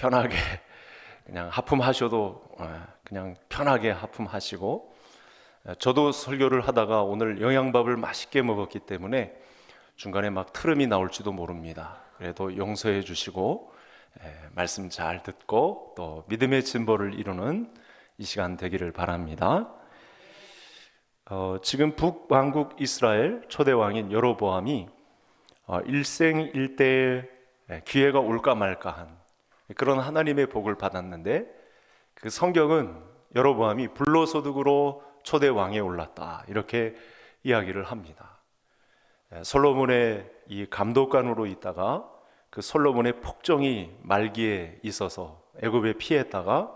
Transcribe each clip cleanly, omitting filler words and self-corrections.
편하게 그냥 하품하셔도 그냥 편하게 하품하시고, 저도 설교를 하다가 오늘 영양밥을 맛있게 먹었기 때문에 중간에 막 트름이 나올지도 모릅니다. 그래도 용서해 주시고 말씀 잘 듣고 또 믿음의 진보를 이루는 이 시간 되기를 바랍니다. 지금 북왕국 이스라엘 초대왕인 여로보암이 일생일대의 기회가 올까 말까한 그런 하나님의 복을 받았는데, 그 성경은 여로보암이 불로소득으로 초대왕에 올랐다 이렇게 이야기를 합니다. 솔로몬의 이 감독관으로 있다가 그 솔로몬의 폭정이 말기에 있어서 애굽에 피했다가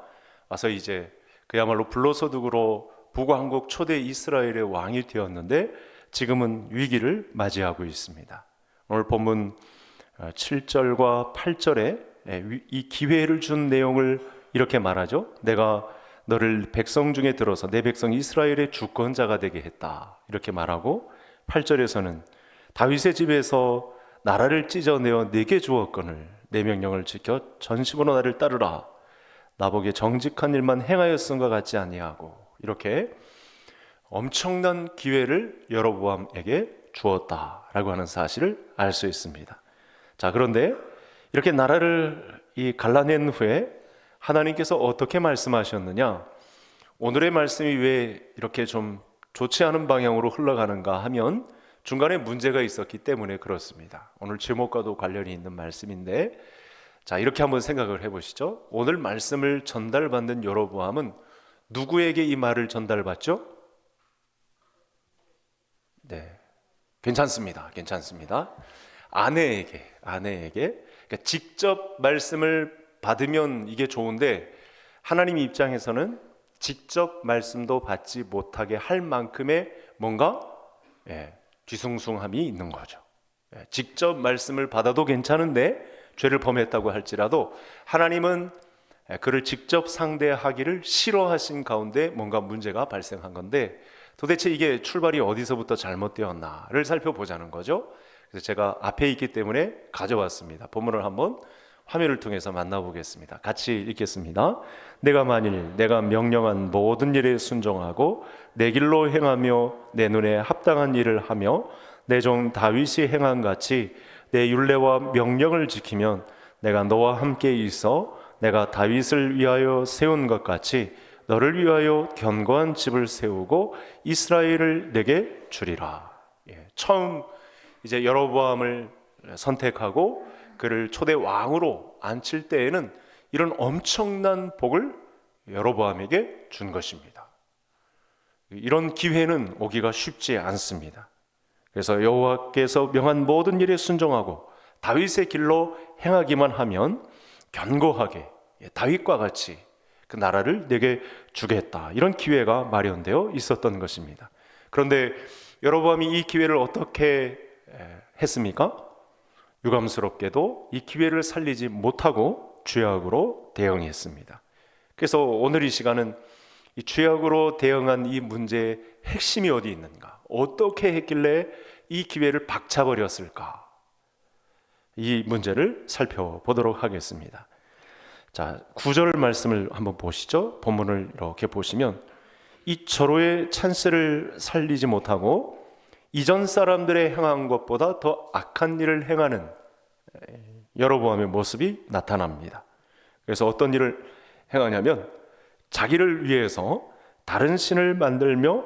와서 이제 그야말로 불로소득으로 북왕국 초대 이스라엘의 왕이 되었는데, 지금은 위기를 맞이하고 있습니다. 오늘 본문 7절과 8절에 이 기회를 준 내용을 이렇게 말하죠. 내가 너를 백성 중에 들어서 내 백성 이스라엘의 주권자가 되게 했다 이렇게 말하고, 8절에서는 다윗의 집에서 나라를 찢어내어 내게 주었거늘 내 명령을 지켜 전심으로 나를 따르라. 나보기에 정직한 일만 행하였음과 같지 아니하고, 이렇게 엄청난 기회를 여로보암에게 주었다라고 하는 사실을 알 수 있습니다. 자, 그런데 이렇게 나라를 갈라낸 후에 하나님께서 어떻게 말씀하셨느냐? 오늘의 말씀이 왜 이렇게 좀 좋지 않은 방향으로 흘러가는가 하면 중간에 문제가 있었기 때문에 그렇습니다. 오늘 제목과도 관련이 있는 말씀인데, 자, 이렇게 한번 생각을 해보시죠. 오늘 말씀을 전달받는 여로보암은 누구에게 이 말을 전달받죠? 네, 괜찮습니다. 아내에게. 그러니까 직접 말씀을 받으면 이게 좋은데, 하나님 입장에서는 직접 말씀도 받지 못하게 할 만큼의 뭔가 뒤숭숭함이 있는 거죠. 직접 말씀을 받아도 괜찮은데 죄를 범했다고 할지라도 하나님은 그를 직접 상대하기를 싫어하신 가운데 뭔가 문제가 발생한 건데, 도대체 이게 출발이 어디서부터 잘못되었나를 살펴보자는 거죠. 그래서 제가 앞에 있기 때문에 가져왔습니다. 본문을 한번 화면을 통해서 만나보겠습니다. 같이 읽겠습니다. 내가 만일 내가 명령한 모든 일에 순종하고 내 길로 행하며 내 눈에 합당한 일을 하며 내 종 다윗이 행한 같이 내 율례와 명령을 지키면 내가 너와 함께 있어 내가 다윗을 위하여 세운 것 같이 너를 위하여 견고한 집을 세우고 이스라엘을 내게 주리라. 처음 이제 여로보암을 선택하고 그를 초대 왕으로 앉힐 때에는 이런 엄청난 복을 여로보암에게 준 것입니다. 이런 기회는 오기가 쉽지 않습니다. 그래서 여호와께서 명한 모든 일에 순종하고 다윗의 길로 행하기만 하면 견고하게 다윗과 같이 그 나라를 내게 주겠다, 이런 기회가 마련되어 있었던 것입니다. 그런데 여로보암이 이 기회를 어떻게 했습니까? 유감스럽게도 이 기회를 살리지 못하고 죄악으로 대응했습니다. 그래서 오늘 이 시간은 이 죄악으로 대응한 이 문제의 핵심이 어디 있는가, 어떻게 했길래 이 기회를 박차버렸을까, 이 문제를 살펴보도록 하겠습니다. 자, 9절 말씀을 한번 보시죠. 본문을 이렇게 보시면 이 절호의 찬스를 살리지 못하고 이전 사람들의 행한 것보다 더 악한 일을 행하는 여로보암의 모습이 나타납니다. 그래서 어떤 일을 행하냐면 자기를 위해서 다른 신을 만들며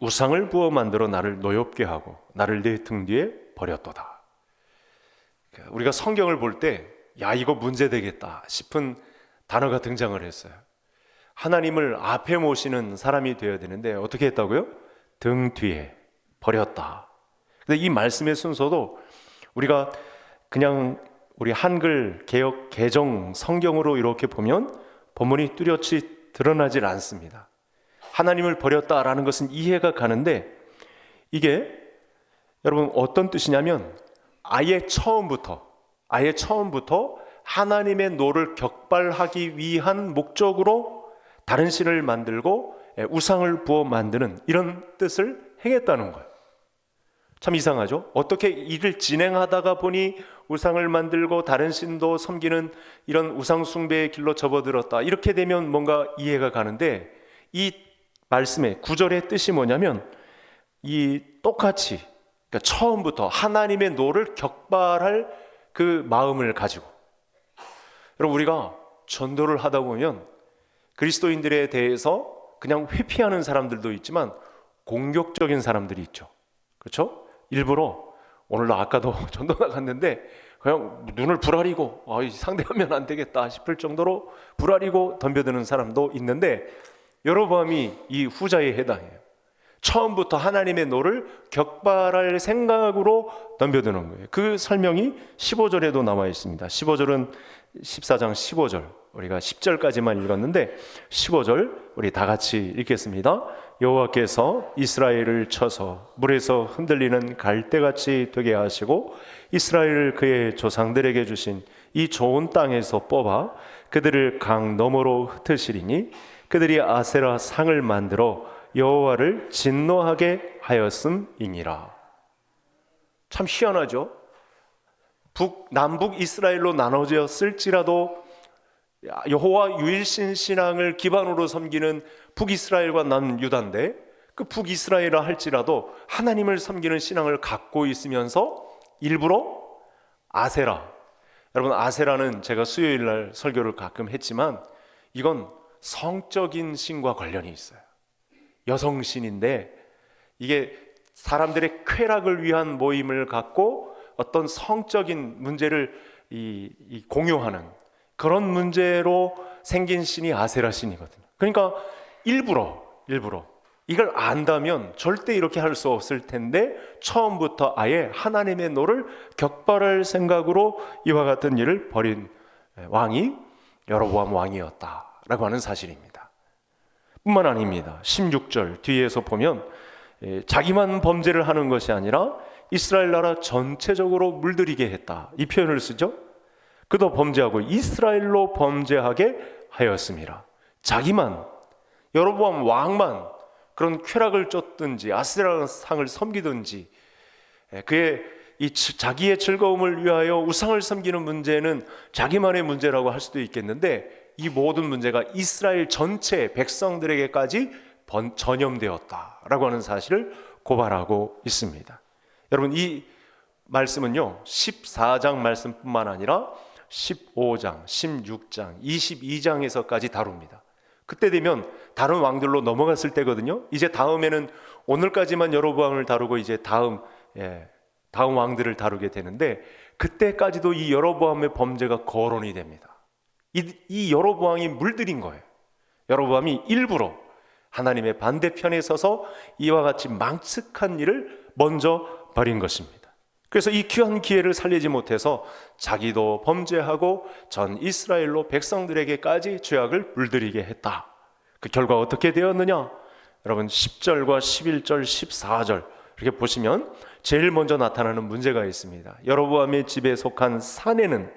우상을 부어 만들어 나를 노엽게 하고 나를 내 등 뒤에 버렸도다. 우리가 성경을 볼 때 야, 이거 문제되겠다 싶은 단어가 등장을 했어요. 하나님을 앞에 모시는 사람이 되어야 되는데 어떻게 했다고요? 등 뒤에 버렸다. 근데 이 말씀의 순서도 우리가 그냥 우리 한글 개역 개정 성경으로 이렇게 보면 본문이 뚜렷이 드러나질 않습니다. 하나님을 버렸다라는 것은 이해가 가는데, 이게 여러분 어떤 뜻이냐면 아예 처음부터 하나님의 노를 격발하기 위한 목적으로 다른 신을 만들고 우상을 부어 만드는 이런 뜻을 행했다는 거예요. 참 이상하죠? 어떻게 일을 진행하다가 보니 우상을 만들고 다른 신도 섬기는 이런 우상 숭배의 길로 접어들었다. 이렇게 되면 뭔가 이해가 가는데, 이 말씀의 구절의 뜻이 뭐냐면 이 똑같이, 그러니까 처음부터 하나님의 노를 격발할 그 마음을 가지고, 여러분 우리가 전도를 하다 보면 그리스도인들에 대해서 그냥 회피하는 사람들도 있지만 공격적인 사람들이 있죠. 그렇죠? 일부러 오늘도 아까도 전도 나갔는데 그냥 눈을 부라리고 상대하면 안 되겠다 싶을 정도로 부라리고 덤벼드는 사람도 있는데, 여로보암이 이 후자에 해당해요. 처음부터 하나님의 노를 격발할 생각으로 덤벼드는 거예요. 그 설명이 15절에도 나와 있습니다. 15절은 14장 15절, 우리가 10절까지만 읽었는데 15절 우리 다 같이 읽겠습니다. 여호와께서 이스라엘을 쳐서 물에서 흔들리는 갈대같이 되게 하시고 이스라엘을 그의 조상들에게 주신 이 좋은 땅에서 뽑아 그들을 강 너머로 흩으시리니 그들이 아세라 상을 만들어 여호와를 진노하게 하였음이니라. 참 희한하죠? 남북 이스라엘로 나눠졌을지라도 여호와 유일신 신앙을 기반으로 섬기는 북이스라엘과 남유다인데, 그 북이스라엘이라 할지라도 하나님을 섬기는 신앙을 갖고 있으면서 일부러 아세라, 여러분 아세라는 제가 수요일날 설교를 가끔 했지만 이건 성적인 신과 관련이 있어요. 여성신인데 이게 사람들의 쾌락을 위한 모임을 갖고 어떤 성적인 문제를 공유하는 그런 문제로 생긴 신이 아세라 신이거든요. 그러니까 일부러 이걸 안다면 절대 이렇게 할 수 없을 텐데 처음부터 아예 하나님의 노를 격발할 생각으로 이와 같은 일을 벌인 왕이 여로보암 왕이었다라고 하는 사실입니다. 뿐만 아닙니다. 16절 뒤에서 보면 자기만 범죄를 하는 것이 아니라 이스라엘 나라 전체적으로 물들이게 했다, 이 표현을 쓰죠. 그도 범죄하고 이스라엘로 범죄하게 하였습니다. 자기만, 여로보암 왕만 그런 쾌락을 쫓든지 아세라 상을 섬기든지, 그의 자기의 즐거움을 위하여 우상을 섬기는 문제는 자기만의 문제라고 할 수도 있겠는데, 이 모든 문제가 이스라엘 전체 백성들에게까지 전염되었다라고 하는 사실을 고발하고 있습니다. 여러분 이 말씀은요 14장 말씀뿐만 아니라 15장, 16장, 22장에서까지 다룹니다. 그때 되면 다른 왕들로 넘어갔을 때거든요. 이제 다음에는 오늘까지만 여로보암을 다루고 이제 다음 왕들을 다루게 되는데, 그때까지도 이 여로보암의 범죄가 거론이 됩니다. 이 여로보암이 물들인 거예요. 여로보암이 일부러 하나님의 반대편에 서서 이와 같이 망측한 일을 먼저 벌인 것입니다. 그래서 이 귀한 기회를 살리지 못해서 자기도 범죄하고 전 이스라엘로 백성들에게까지 죄악을 물들이게 했다. 그 결과 어떻게 되었느냐? 여러분 10절과 11절, 14절 이렇게 보시면 제일 먼저 나타나는 문제가 있습니다. 여로보암의 집에 속한 사내는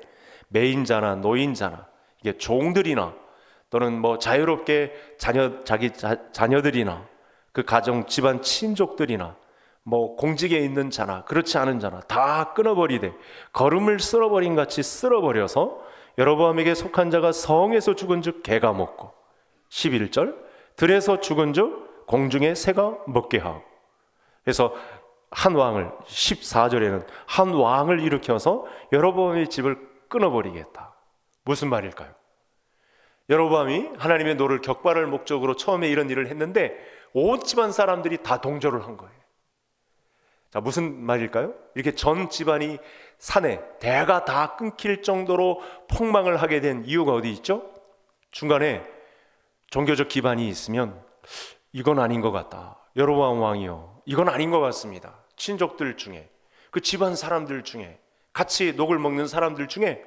매인자나 노인자나 이게 종들이나 또는 뭐 자유롭게 자기 자녀들이나 그 가정 집안 친족들이나 뭐 공직에 있는 자나 그렇지 않은 자나 다 끊어버리되 거름을 쓸어버린 같이 쓸어버려서 여로보암에게 속한 자가 성에서 죽은즉 개가 먹고, 11절 들에서 죽은즉 공중의 새가 먹게 하고. 그래서 한 왕을, 14절에는 한 왕을 일으켜서 여로보암의 집을 끊어버리겠다. 무슨 말일까요? 여로보암이 하나님의 노를 격발할 목적으로 처음에 이런 일을 했는데 온 집안 사람들이 다 동조를 한 거예요. 자, 무슨 말일까요? 이렇게 전 집안이 사내 대가 다 끊길 정도로 폭망을 하게 된 이유가 어디 있죠? 중간에 종교적 기반이 있으면 이건 아닌 것 같다. 여로보암 왕이요, 이건 아닌 것 같습니다. 친족들 중에, 그 집안 사람들 중에, 같이 녹을 먹는 사람들 중에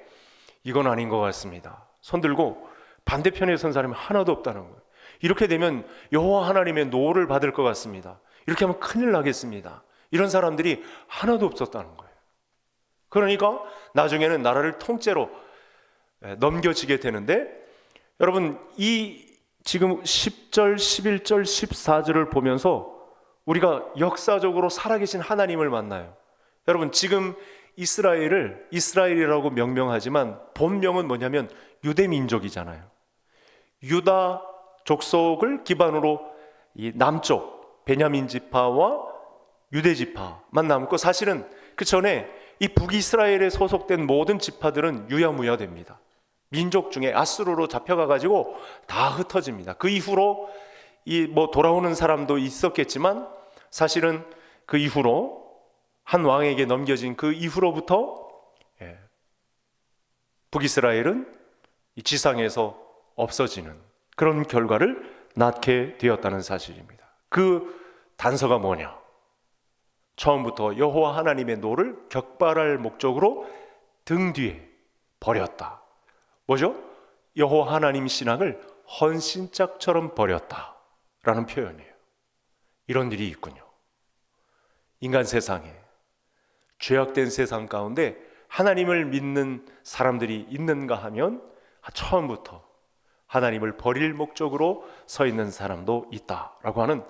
이건 아닌 것 같습니다. 손들고 반대편에 선 사람이 하나도 없다는 거예요. 이렇게 되면 여호와 하나님의 노를 받을 것 같습니다. 이렇게 하면 큰일 나겠습니다. 이런 사람들이 하나도 없었다는 거예요. 그러니까 나중에는 나라를 통째로 넘겨지게 되는데, 여러분 이 지금 10절, 11절, 14절을 보면서 우리가 역사적으로 살아계신 하나님을 만나요. 여러분 지금 이스라엘이라고 명명하지만 본명은 뭐냐면 유대 민족이잖아요. 유다 족속을 기반으로 이 남쪽 베냐민 지파와 유대 지파만 남고, 사실은 그 전에 이 북이스라엘에 소속된 모든 지파들은 유야무야됩니다. 민족 중에 아수르로 잡혀가 가지고 다 흩어집니다. 그 이후로 돌아오는 사람도 있었겠지만, 사실은 그 이후로 한 왕에게 넘겨진 그 이후로부터 북이스라엘은 이 지상에서 없어지는 그런 결과를 낳게 되었다는 사실입니다. 그 단서가 뭐냐? 처음부터 여호와 하나님의 노를 격발할 목적으로 등 뒤에 버렸다. 뭐죠? 여호와 하나님 신앙을 헌신짝처럼 버렸다라는 표현이에요. 이런 일이 있군요. 인간 세상에, 죄악된 세상 가운데 하나님을 믿는 사람들이 있는가 하면 처음부터 하나님을 버릴 목적으로 서 있는 사람도 있다라고 하는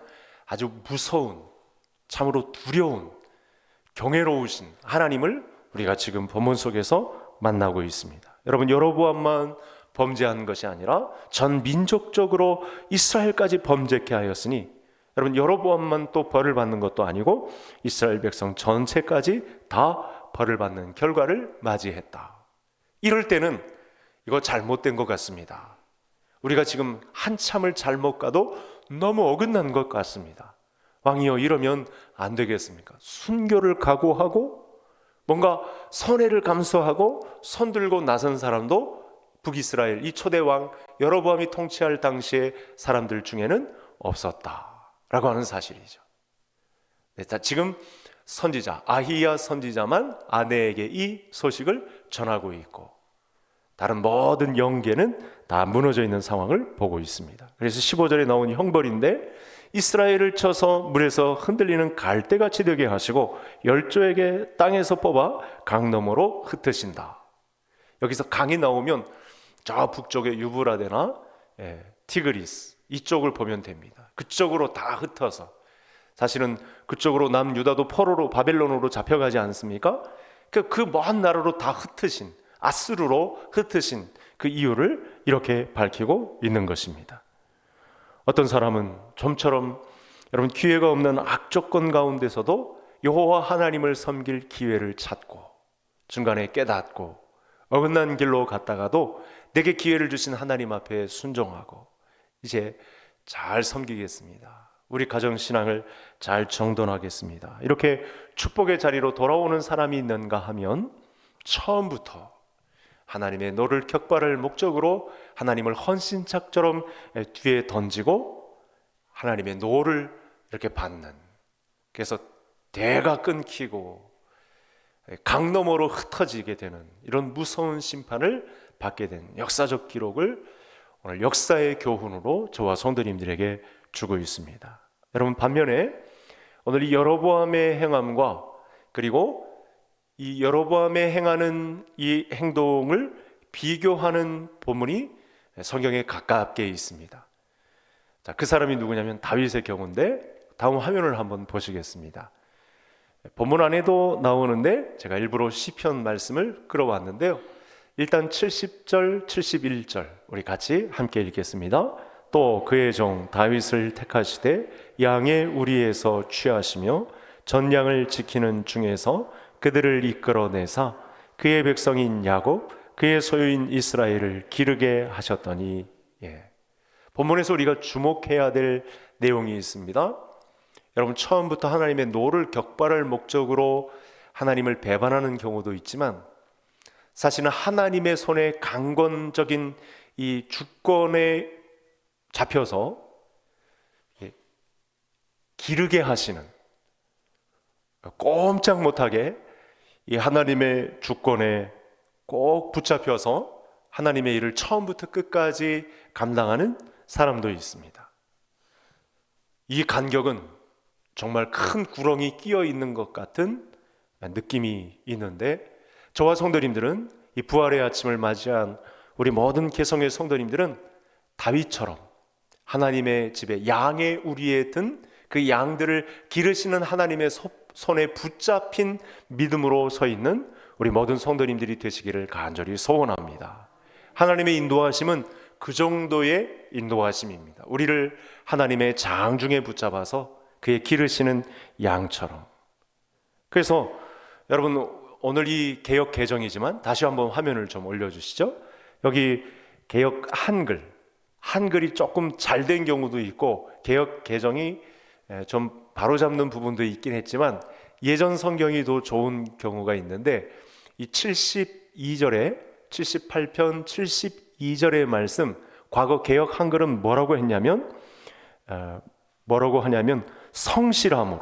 아주 무서운, 참으로 두려운, 경외로우신 하나님을 우리가 지금 본문 속에서 만나고 있습니다. 여러분, 여로보암만 범죄한 것이 아니라 전 민족적으로 이스라엘까지 범죄케 하였으니, 여러분, 여로보암만 또 벌을 받는 것도 아니고 이스라엘 백성 전체까지 다 벌을 받는 결과를 맞이했다. 이럴 때는 이거 잘못된 것 같습니다. 우리가 지금 한참을 잘못 가도 너무 어긋난 것 같습니다. 왕이여, 이러면 안 되겠습니까? 순교를 각오하고 뭔가 손해를 감수하고 손들고 나선 사람도 북이스라엘 이 초대 왕 여로보암이 통치할 당시의 사람들 중에는 없었다라고 하는 사실이죠. 지금 선지자 아히야 선지자만 아내에게 이 소식을 전하고 있고, 다른 모든 영계는 다 무너져 있는 상황을 보고 있습니다. 그래서 15절에 나온 형벌인데, 이스라엘을 쳐서 물에서 흔들리는 갈대같이 되게 하시고 열조에게 땅에서 뽑아 강 너머로 흩으신다. 여기서 강이 나오면 저 북쪽의 유브라데나 티그리스 이쪽을 보면 됩니다. 그쪽으로 다 흩어서, 사실은 그쪽으로 남유다도 포로로 바벨론으로 잡혀가지 않습니까? 그 먼 나라로 다 흩으신, 아수르로 흩으신 그 이유를 이렇게 밝히고 있는 것입니다. 어떤 사람은 좀처럼 여러분 기회가 없는 악조건 가운데서도 여호와 하나님을 섬길 기회를 찾고 중간에 깨닫고 어긋난 길로 갔다가도 내게 기회를 주신 하나님 앞에 순종하고 이제 잘 섬기겠습니다, 우리 가정신앙을 잘 정돈하겠습니다, 이렇게 축복의 자리로 돌아오는 사람이 있는가 하면 처음부터 하나님의 노를 격발할 목적으로 하나님을 헌신짝처럼 뒤에 던지고 하나님의 노를 이렇게 받는, 그래서 대가 끊기고 강 너머로 흩어지게 되는 이런 무서운 심판을 받게 된 역사적 기록을 오늘 역사의 교훈으로 저와 성도님들에게 주고 있습니다. 여러분, 반면에 오늘 이 여로보암의 행함과 그리고 이 여로보암의 행하는 이 행동을 비교하는 본문이 성경에 가깝게 있습니다. 자, 그 사람이 누구냐면 다윗의 경우인데, 다음 화면을 한번 보시겠습니다. 본문 안에도 나오는데 제가 일부러 시편 말씀을 끌어왔는데요. 일단 70절, 71절 우리 같이 함께 읽겠습니다. 또 그의 종 다윗을 택하시되 양의 우리에서 취하시며 전량을 지키는 중에서 그들을 이끌어내사 그의 백성인 야곱 그의 소유인 이스라엘을 기르게 하셨더니, 본문에서 우리가 주목해야 될 내용이 있습니다. 여러분, 처음부터 하나님의 노를 격발할 목적으로 하나님을 배반하는 경우도 있지만, 사실은 하나님의 손에 강권적인 이 주권에 잡혀서 기르게 하시는, 꼼짝 못하게 이 하나님의 주권에 꼭 붙잡혀서 하나님의 일을 처음부터 끝까지 감당하는 사람도 있습니다. 이 간격은 정말 큰 구렁이 끼어 있는 것 같은 느낌이 있는데, 저와 성도님들은 이 부활의 아침을 맞이한 우리 모든 개성의 성도님들은 다윗처럼 하나님의 집에 양의 우리에 든 그 양들을 기르시는 하나님의 손에 붙잡힌 믿음으로 서 있는 우리 모든 성도님들이 되시기를 간절히 소원합니다. 하나님의 인도하심은 그 정도의 인도하심입니다. 우리를 하나님의 장중에 붙잡아서 그의 기르시는 양처럼. 그래서 여러분, 오늘 이 개역 개정이지만 다시 한번 화면을 좀 올려주시죠. 여기 개역 한글이 조금 잘 된 경우도 있고 개역 개정이 좀 바로잡는 부분도 있긴 했지만 예전 성경이 더 좋은 경우가 있는데, 이 78편 72절의 말씀, 과거 개역 한글은 뭐라고 하냐면 성실함으로,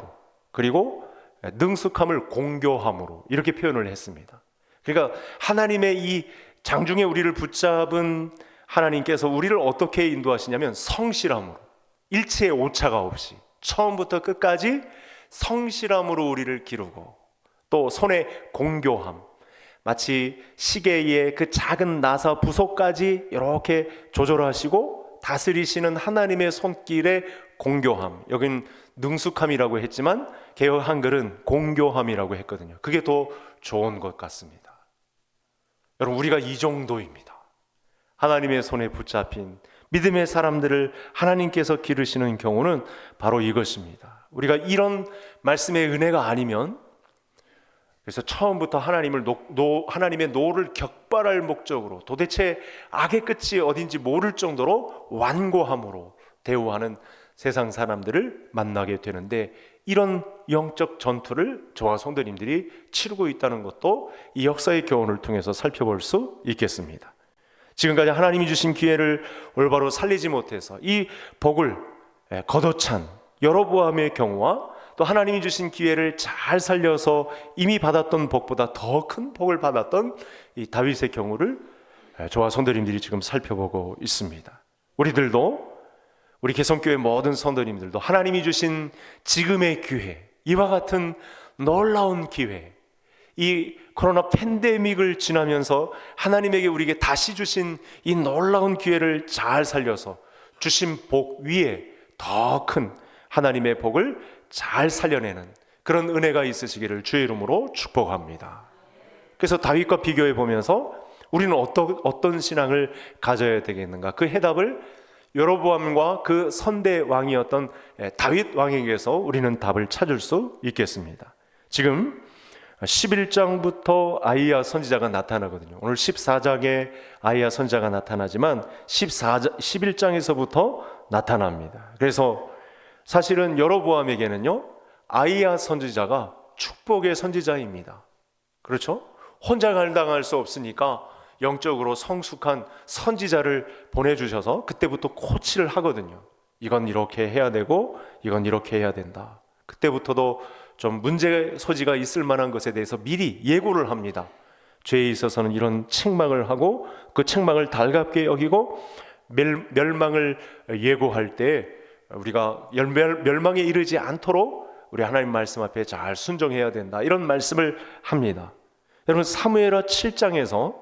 그리고 능숙함을 공교함으로 이렇게 표현을 했습니다. 그러니까 하나님의 이 장중에 우리를 붙잡은 하나님께서 우리를 어떻게 인도하시냐면 성실함으로, 일체의 오차가 없이 처음부터 끝까지 성실함으로 우리를 기르고, 또 손의 공교함, 마치 시계의 그 작은 나사 부속까지 이렇게 조절하시고 다스리시는 하나님의 손길의 공교함, 여긴 능숙함이라고 했지만 개역 한글은 공교함이라고 했거든요. 그게 더 좋은 것 같습니다. 여러분, 우리가 이 정도입니다. 하나님의 손에 붙잡힌 믿음의 사람들을 하나님께서 기르시는 경우는 바로 이것입니다. 우리가 이런 말씀의 은혜가 아니면, 그래서 처음부터 하나님의 노를 격발할 목적으로 도대체 악의 끝이 어딘지 모를 정도로 완고함으로 대우하는 세상 사람들을 만나게 되는데, 이런 영적 전투를 저와 성도님들이 치르고 있다는 것도 이 역사의 교훈을 통해서 살펴볼 수 있겠습니다. 지금까지 하나님이 주신 기회를 올바로 살리지 못해서 이 복을 걷어찬 여로보암의 경우와, 또 하나님이 주신 기회를 잘 살려서 이미 받았던 복보다 더 큰 복을 받았던 이 다윗의 경우를 저와 성도님들이 지금 살펴보고 있습니다. 우리 개성교회 모든 성도님들도 하나님이 주신 지금의 기회, 이와 같은 놀라운 기회, 이 코로나 팬데믹을 지나면서 하나님에게 우리에게 다시 주신 이 놀라운 기회를 잘 살려서 주신 복 위에 더 큰 하나님의 복을 잘 살려내는 그런 은혜가 있으시기를 주의 이름으로 축복합니다. 그래서 다윗과 비교해 보면서 우리는 어떤 신앙을 가져야 되겠는가? 그 해답을 여로보암과 그 선대 왕이었던 다윗 왕에게서 우리는 답을 찾을 수 있겠습니다. 지금 11장부터 아이야 선지자가 나타나거든요. 오늘 14장에 아이야 선지자가 나타나지만 11장에서부터 나타납니다. 그래서 사실은 여로보암에게는요, 아이야 선지자가 축복의 선지자입니다. 그렇죠? 혼자 감당할 수 없으니까 영적으로 성숙한 선지자를 보내주셔서 그때부터 코치를 하거든요. 이건 이렇게 해야 되고 이건 이렇게 해야 된다. 그때부터도 좀 문제 소지가 있을 만한 것에 대해서 미리 예고를 합니다. 죄에 있어서는 이런 책망을 하고 그 책망을 달갑게 여기고 멸망을 예고할 때 우리가 멸망에 이르지 않도록 우리 하나님 말씀 앞에 잘 순종해야 된다, 이런 말씀을 합니다. 여러분, 사무엘하 7장에서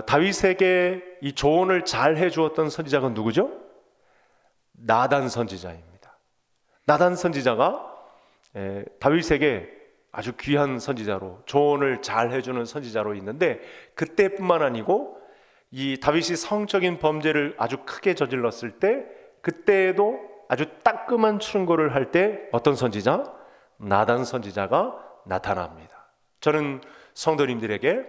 다윗에게 이 조언을 잘 해주었던 선지자가 누구죠? 나단 선지자입니다. 나단 선지자가 다윗에게 아주 귀한 선지자로, 조언을 잘 해주는 선지자로 있는데, 그때뿐만 아니고 이 다윗이 성적인 범죄를 아주 크게 저질렀을 때, 그때에도 아주 따끔한 충고를 할 때 어떤 선지자? 나단 선지자가 나타납니다. 저는 성도님들에게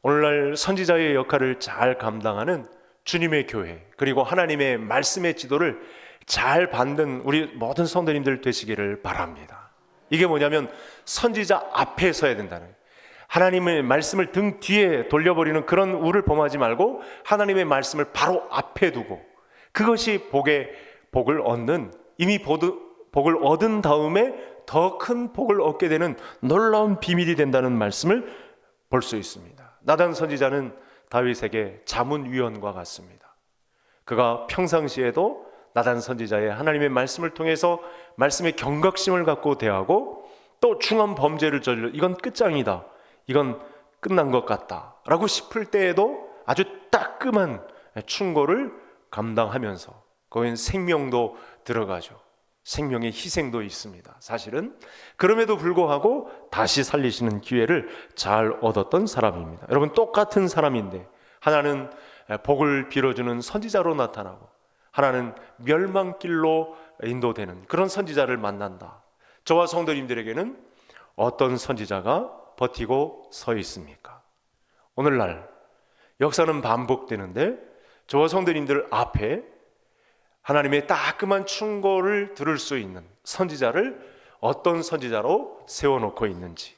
오늘날 선지자의 역할을 잘 감당하는 주님의 교회, 그리고 하나님의 말씀의 지도를 잘 받는 우리 모든 성도님들 되시기를 바랍니다. 이게 뭐냐면 선지자 앞에 서야 된다는 거예요. 하나님의 말씀을 등 뒤에 돌려버리는 그런 우를 범하지 말고 하나님의 말씀을 바로 앞에 두고, 그것이 복을 얻는, 이미 복을 얻은 다음에 더 큰 복을 얻게 되는 놀라운 비밀이 된다는 말씀을 볼 수 있습니다. 나단 선지자는 다윗에게 자문위원과 같습니다. 그가 평상시에도 나단 선지자의 하나님의 말씀을 통해서 말씀의 경각심을 갖고 대하고, 또 중한 범죄를 저질러 이건 끝장이다, 이건 끝난 것 같다 라고 싶을 때에도 아주 따끔한 충고를 감당하면서 거긴 생명도 들어가죠. 생명의 희생도 있습니다. 사실은 그럼에도 불구하고 다시 살리시는 기회를 잘 얻었던 사람입니다. 여러분, 똑같은 사람인데 하나는 복을 빌어주는 선지자로 나타나고 하나는 멸망길로 인도되는 그런 선지자를 만난다. 저와 성도님들에게는 어떤 선지자가 버티고 서 있습니까? 오늘날 역사는 반복되는데 저와 성도님들 앞에 하나님의 따끔한 충고를 들을 수 있는 선지자를 어떤 선지자로 세워놓고 있는지,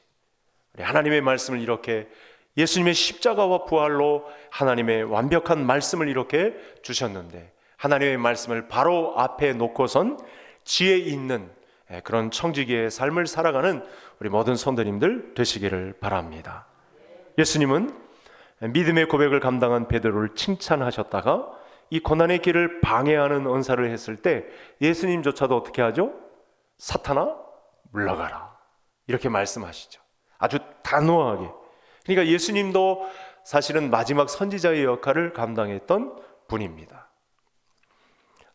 하나님의 말씀을 이렇게 예수님의 십자가와 부활로 하나님의 완벽한 말씀을 이렇게 주셨는데 하나님의 말씀을 바로 앞에 놓고선 지혜 있는 그런 청지기의 삶을 살아가는 우리 모든 성도님들 되시기를 바랍니다. 예수님은 믿음의 고백을 감당한 베드로를 칭찬하셨다가 이 고난의 길을 방해하는 언사를 했을 때 예수님조차도 어떻게 하죠? 사탄아 물러가라, 이렇게 말씀하시죠. 아주 단호하게. 그러니까 예수님도 사실은 마지막 선지자의 역할을 감당했던 분입니다.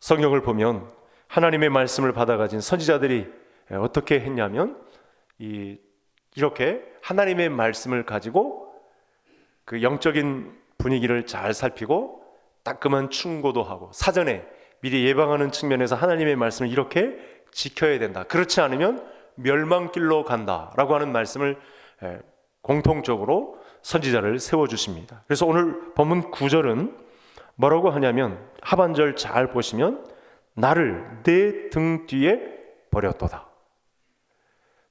성경을 보면 하나님의 말씀을 받아가진 선지자들이 어떻게 했냐면 이렇게 하나님의 말씀을 가지고 그 영적인 분위기를 잘 살피고 따끔한 충고도 하고 사전에 미리 예방하는 측면에서 하나님의 말씀을 이렇게 지켜야 된다. 그렇지 않으면 멸망길로 간다라고 하는 말씀을 공통적으로 선지자를 세워주십니다. 그래서 오늘 본문 9절은 뭐라고 하냐면 하반절 잘 보시면 나를 내 등 뒤에 버렸도다.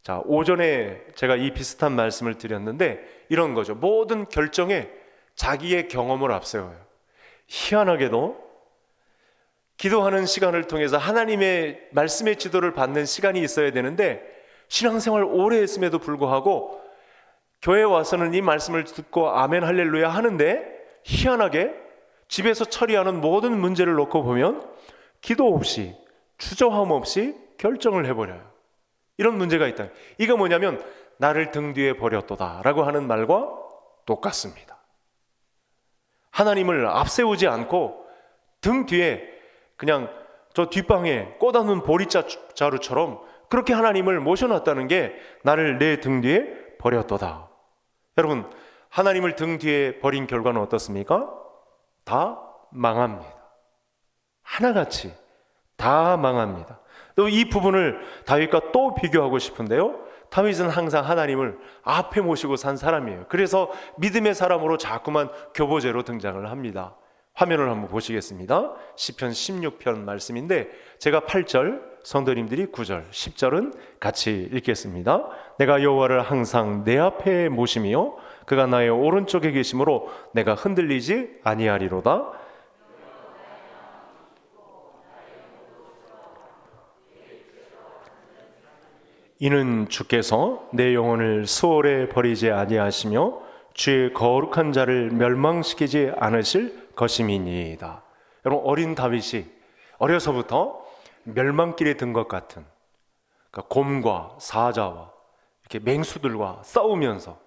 자, 오전에 제가 이 비슷한 말씀을 드렸는데 이런 거죠. 모든 결정에 자기의 경험을 앞세워요. 희한하게도 기도하는 시간을 통해서 하나님의 말씀의 지도를 받는 시간이 있어야 되는데 신앙생활 오래 했음에도 불구하고 교회에 와서는 이 말씀을 듣고 아멘 할렐루야 하는데 희한하게 집에서 처리하는 모든 문제를 놓고 보면 기도 없이 주저함 없이 결정을 해버려요. 이런 문제가 있다. 이거 뭐냐면 나를 등 뒤에 버렸도다 라고 하는 말과 똑같습니다. 하나님을 앞세우지 않고 등 뒤에 그냥 저 뒷방에 꽂아놓은 보리자루처럼 그렇게 하나님을 모셔놨다는 게 나를 내 등 뒤에 버렸도다. 여러분, 하나님을 등 뒤에 버린 결과는 어떻습니까? 다 망합니다. 하나같이 다 망합니다. 또 이 부분을 다윗과 또 비교하고 싶은데요, 다윗은 항상 하나님을 앞에 모시고 산 사람이에요. 그래서 믿음의 사람으로 자꾸만 교보제로 등장을 합니다. 화면을 한번 보시겠습니다. 시편 16편 말씀인데 제가 8절, 성도님들이 9절, 10절은 같이 읽겠습니다. 내가 여호와를 항상 내 앞에 모시며 그가 나의 오른쪽에 계심으로 내가 흔들리지 아니하리로다. 이는 주께서 내 영혼을 수월에 버리지 아니하시며 주의 거룩한 자를 멸망시키지 않으실 것임이니이다. 여러분, 어린 다윗이 어려서부터 멸망길에 든 것 같은, 그러니까 곰과 사자와 이렇게 맹수들과 싸우면서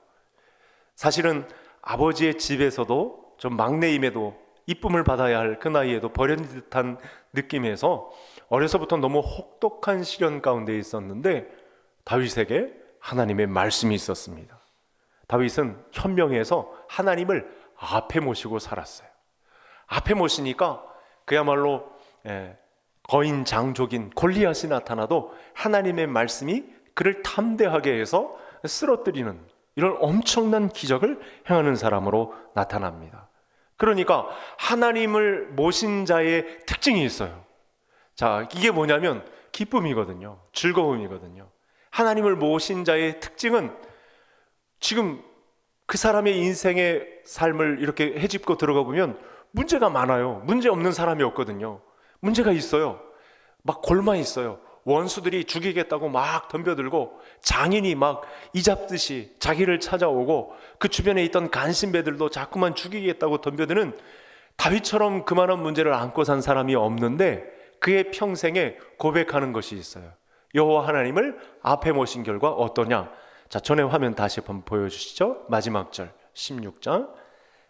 사실은 아버지의 집에서도 좀 막내임에도 이쁨을 받아야 할 그 나이에도 버린 듯한 느낌에서 어려서부터 너무 혹독한 시련 가운데 있었는데 다윗에게 하나님의 말씀이 있었습니다. 다윗은 현명해서 하나님을 앞에 모시고 살았어요. 앞에 모시니까 그야말로 거인 장족인 골리앗이 나타나도 하나님의 말씀이 그를 탐대하게 해서 쓰러뜨리는 이런 엄청난 기적을 행하는 사람으로 나타납니다. 그러니까 하나님을 모신 자의 특징이 있어요. 자, 이게 뭐냐면 기쁨이거든요. 즐거움이거든요. 하나님을 모신 자의 특징은 지금 그 사람의 인생의 삶을 이렇게 헤집고 들어가 보면 문제가 많아요. 문제 없는 사람이 없거든요. 문제가 있어요. 막 골마 있어요. 원수들이 죽이겠다고 막 덤벼들고 장인이 막 이잡듯이 자기를 찾아오고 그 주변에 있던 간신배들도 자꾸만 죽이겠다고 덤벼드는 다윗처럼 그만한 문제를 안고 산 사람이 없는데 그의 평생에 고백하는 것이 있어요. 여호와 하나님을 앞에 모신 결과 어떠냐? 자, 전에 화면 다시 한번 보여주시죠. 마지막 절 16장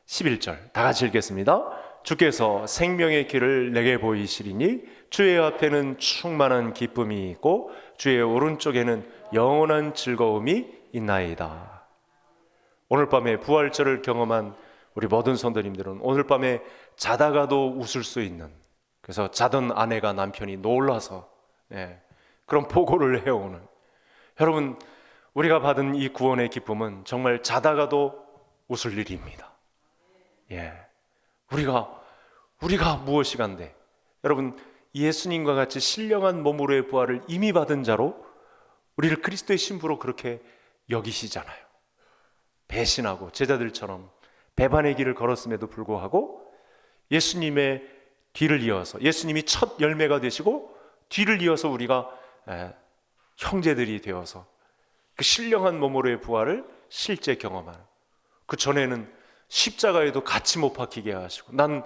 11절 다 같이 읽겠습니다. 주께서 생명의 길을 내게 보이시리니 주의 앞에는 충만한 기쁨이 있고 주의 오른쪽에는 영원한 즐거움이 있나이다. 오늘 밤에 부활절을 경험한 우리 모든 성도님들은 오늘 밤에 자다가도 웃을 수 있는, 그래서 자던 아내가 남편이 놀라서 그런 보고를 해오는, 여러분, 우리가 받은 이 구원의 기쁨은 정말 자다가도 웃을 일입니다. 우리가 무엇이간데, 여러분, 예수님과 같이 신령한 몸으로의 부활을 이미 받은 자로 우리를 그리스도의 신부로 그렇게 여기시잖아요. 배신하고 제자들처럼 배반의 길을 걸었음에도 불구하고 예수님의 뒤를 이어서, 예수님이 첫 열매가 되시고 뒤를 이어서 우리가 형제들이 되어서 그 신령한 몸으로의 부활을 실제 경험하는, 그 전에는 십자가에도 같이 못 박히게 하시고, 난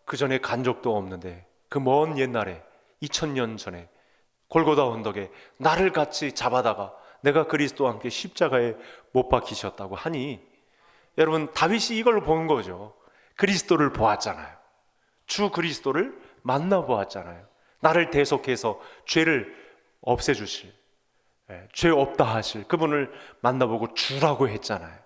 그 전에 간 적도 없는데 그 먼 옛날에 2000년 전에 골고다 언덕에 나를 같이 잡아다가 내가 그리스도와 함께 십자가에 못 박히셨다고 하니, 여러분, 다윗이 이걸 본 거죠. 그리스도를 보았잖아요. 주 그리스도를 만나보았잖아요. 나를 대속해서 죄를 없애주실, 죄 없다 하실 그분을 만나보고 주라고 했잖아요.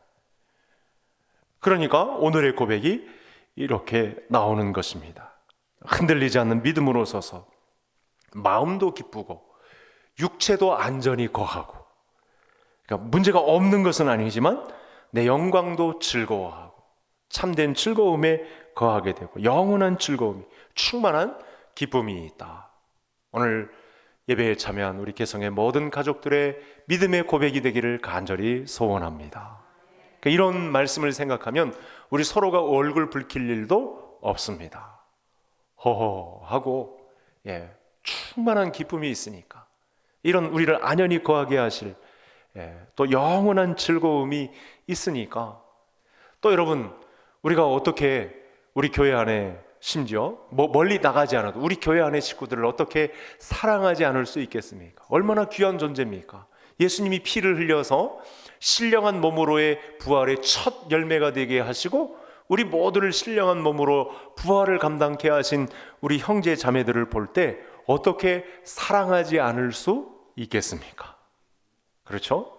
그러니까 오늘의 고백이 이렇게 나오는 것입니다. 흔들리지 않는 믿음으로 서서 마음도 기쁘고 육체도 안전히 거하고, 그러니까 문제가 없는 것은 아니지만 내 영광도 즐거워하고 참된 즐거움에 거하게 되고 영원한 즐거움이, 충만한 기쁨이 있다. 오늘 예배에 참여한 우리 개성의 모든 가족들의 믿음의 고백이 되기를 간절히 소원합니다. 그러니까 이런 말씀을 생각하면 우리 서로가 얼굴 붉힐 일도 없습니다. 허허하고 충만한 기쁨이 있으니까, 이런 우리를 안연히 거하게 하실 또 영원한 즐거움이 있으니까, 또 여러분, 우리가 어떻게 우리 교회 안에, 심지어 멀리 나가지 않아도 우리 교회 안의 식구들을 어떻게 사랑하지 않을 수 있겠습니까? 얼마나 귀한 존재입니까? 예수님이 피를 흘려서 신령한 몸으로의 부활의 첫 열매가 되게 하시고 우리 모두를 신령한 몸으로 부활을 감당케 하신 우리 형제 자매들을 볼 때 어떻게 사랑하지 않을 수 있겠습니까? 그렇죠?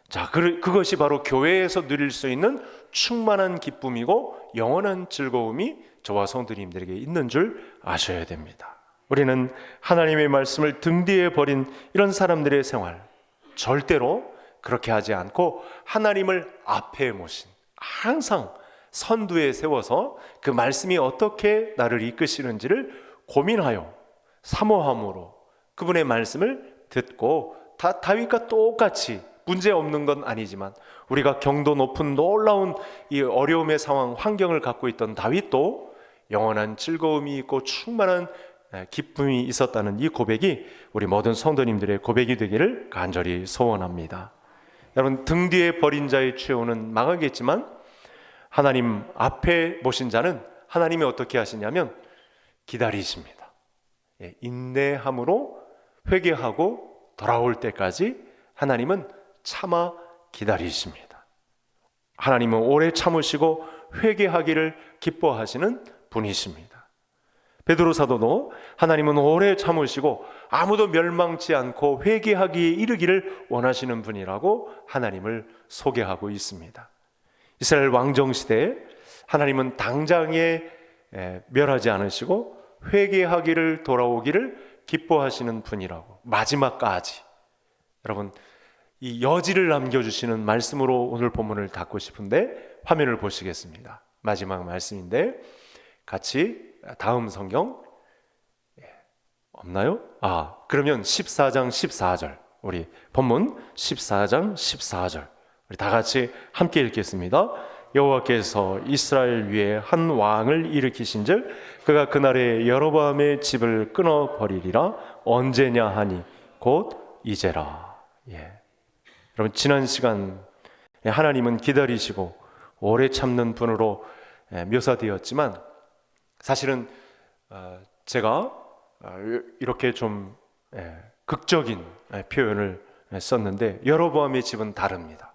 자, 그것이 바로 교회에서 누릴 수 있는 충만한 기쁨이고 영원한 즐거움이 저와 성도님들에게 있는 줄 아셔야 됩니다. 우리는 하나님의 말씀을 등 뒤에 버린 이런 사람들의 생활, 절대로 그렇게 하지 않고 하나님을 앞에 모신, 항상 선두에 세워서 그 말씀이 어떻게 나를 이끄시는지를 고민하여 사모함으로 그분의 말씀을 듣고, 다윗과 똑같이 문제 없는 건 아니지만 우리가 경도 높은 놀라운 이 어려움의 상황, 환경을 갖고 있던 다윗도 영원한 즐거움이 있고 충만한 기쁨이 있었다는 이 고백이 우리 모든 성도님들의 고백이 되기를 간절히 소원합니다. 여러분, 등 뒤에 버린 자의 최후는 망하겠지만 하나님 앞에 모신 자는 하나님이 어떻게 하시냐면 기다리십니다. 인내함으로 회개하고 돌아올 때까지 하나님은 참아 기다리십니다. 하나님은 오래 참으시고 회개하기를 기뻐하시는 분이십니다. 베드로 사도도 하나님은 오래 참으시고 아무도 멸망치 않고 회개하기에 이르기를 원하시는 분이라고 하나님을 소개하고 있습니다. 이스라엘 왕정 시대에 하나님은 당장에 멸하지 않으시고 회개하기를 돌아오기를 기뻐하시는 분이라고, 마지막까지. 여러분, 이 여지를 남겨주시는 말씀으로 오늘 본문을 닫고 싶은데 화면을 보시겠습니다. 마지막 말씀인데 같이 다음 성경 없나요? 그러면 14장 14절, 우리 본문 14장 14절 우리 다 같이 함께 읽겠습니다. 여호와께서 이스라엘 위에 한 왕을 일으키신즉 그가 그날에 여로보암의 집을 끊어버리리라. 언제냐 하니 곧 이제라. 여러분, 지난 시간 하나님은 기다리시고 오래 참는 분으로 묘사되었지만 사실은 제가 이렇게 좀 극적인 표현을 썼는데 여로보암의 집은 다릅니다.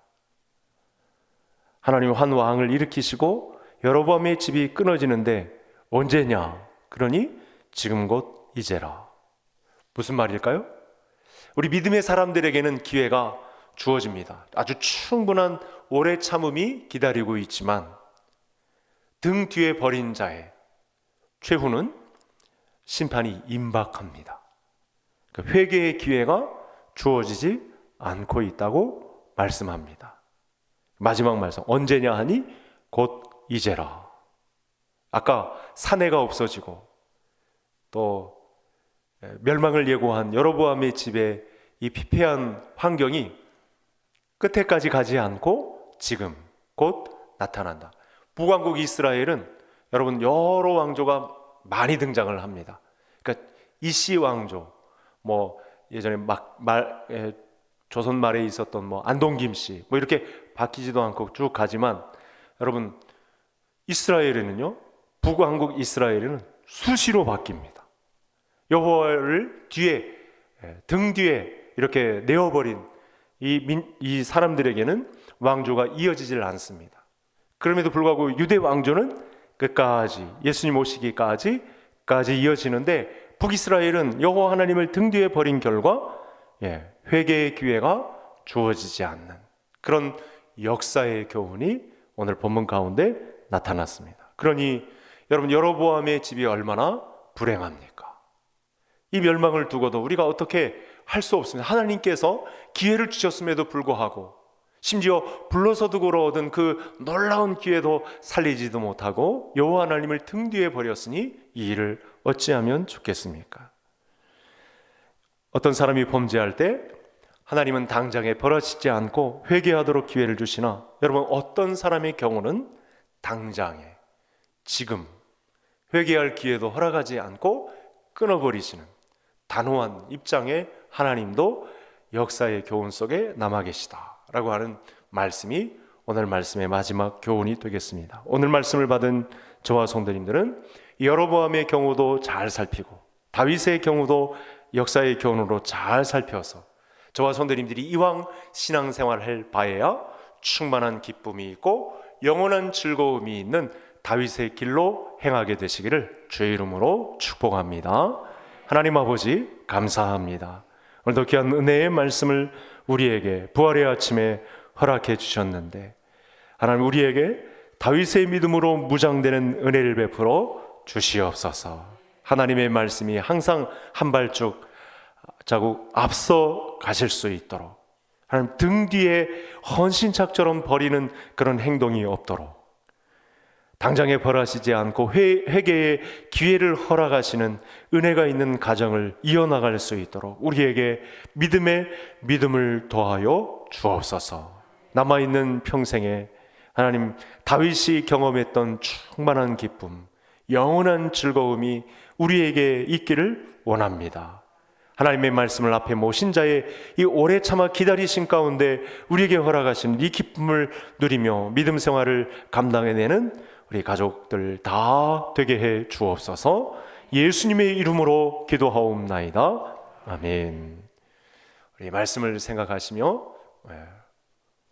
하나님 한 왕을 일으키시고 여로보암의 집이 끊어지는데 언제냐? 그러니 지금 곧 이제라. 무슨 말일까요? 우리 믿음의 사람들에게는 기회가 주어집니다. 아주 충분한 오래 참음이 기다리고 있지만 등 뒤에 버린 자의 최후는 심판이 임박합니다. 회개의 기회가 주어지지 않고 있다고 말씀합니다. 마지막 말씀, 언제냐 하니 곧 이제라. 아까 사내가 없어지고 또 멸망을 예고한 여로보암의 집에 이 피폐한 환경이 끝에까지 가지 않고 지금 곧 나타난다. 북왕국 이스라엘은 여러분 여러 왕조가 많이 등장을 합니다. 그러니까 이씨 왕조, 뭐 예전에 조선 말에 있었던 뭐 안동김씨, 뭐 이렇게 바뀌지도 않고 쭉 가지만 여러분 이스라엘에는요, 북왕국 이스라엘에는 수시로 바뀝니다. 여호와를 등 뒤에 이렇게 내어버린 이 사람들에게는 왕조가 이어지질 않습니다. 그럼에도 불구하고 유대 왕조는 끝까지 예수님 오시기까지 이어지는데 북이스라엘은 여호와 하나님을 등 뒤에 버린 결과 회개의 기회가 주어지지 않는 그런 역사의 교훈이 오늘 본문 가운데 나타났습니다. 그러니 여러분 여로보암의 집이 얼마나 불행합니까? 이 멸망을 두고도 우리가 어떻게 할 수 없습니다. 하나님께서 기회를 주셨음에도 불구하고 심지어 불러서 두고로 얻은 그 놀라운 기회도 살리지도 못하고 여호와 하나님을 등 뒤에 버렸으니 이 일을 어찌하면 좋겠습니까? 어떤 사람이 범죄할 때 하나님은 당장에 벌어지지 않고 회개하도록 기회를 주시나 여러분 어떤 사람의 경우는 당장에 지금 회개할 기회도 허락하지 않고 끊어버리시는 단호한 입장의 하나님도 역사의 교훈 속에 남아 계시다라고 하는 말씀이 오늘 말씀의 마지막 교훈이 되겠습니다. 오늘 말씀을 받은 저와 성도님들은 여로보암의 경우도 잘 살피고 다윗의 경우도 역사의 교훈으로 잘 살펴서 저와 성도님들이 이왕 신앙생활을 할 바에야 충만한 기쁨이 있고 영원한 즐거움이 있는 다윗의 길로 행하게 되시기를 주의 이름으로 축복합니다. 하나님 아버지 감사합니다. 오늘도 귀한 은혜의 말씀을 우리에게 부활의 아침에 허락해 주셨는데 하나님 우리에게 다윗의 믿음으로 무장되는 은혜를 베풀어 주시옵소서. 하나님의 말씀이 항상 한 발짝 자국 앞서 가실 수 있도록 하나님 등 뒤에 헌신착처럼 버리는 그런 행동이 없도록 당장에 벌하시지 않고 회개의 기회를 허락하시는 은혜가 있는 가정을 이어나갈 수 있도록 우리에게 믿음을 더하여 주옵소서. 남아있는 평생에 하나님 다윗이 경험했던 충만한 기쁨, 영원한 즐거움이 우리에게 있기를 원합니다. 하나님의 말씀을 앞에 모신 자의 이 오래 참아 기다리신 가운데 우리에게 허락하신 이 기쁨을 누리며 믿음 생활을 감당해내는 우리 가족들 다 되게 해 주옵소서. 예수님의 이름으로 기도하옵나이다. 아멘. 우리 말씀을 생각하시며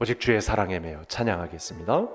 오직 주의 사랑에 매여 찬양하겠습니다.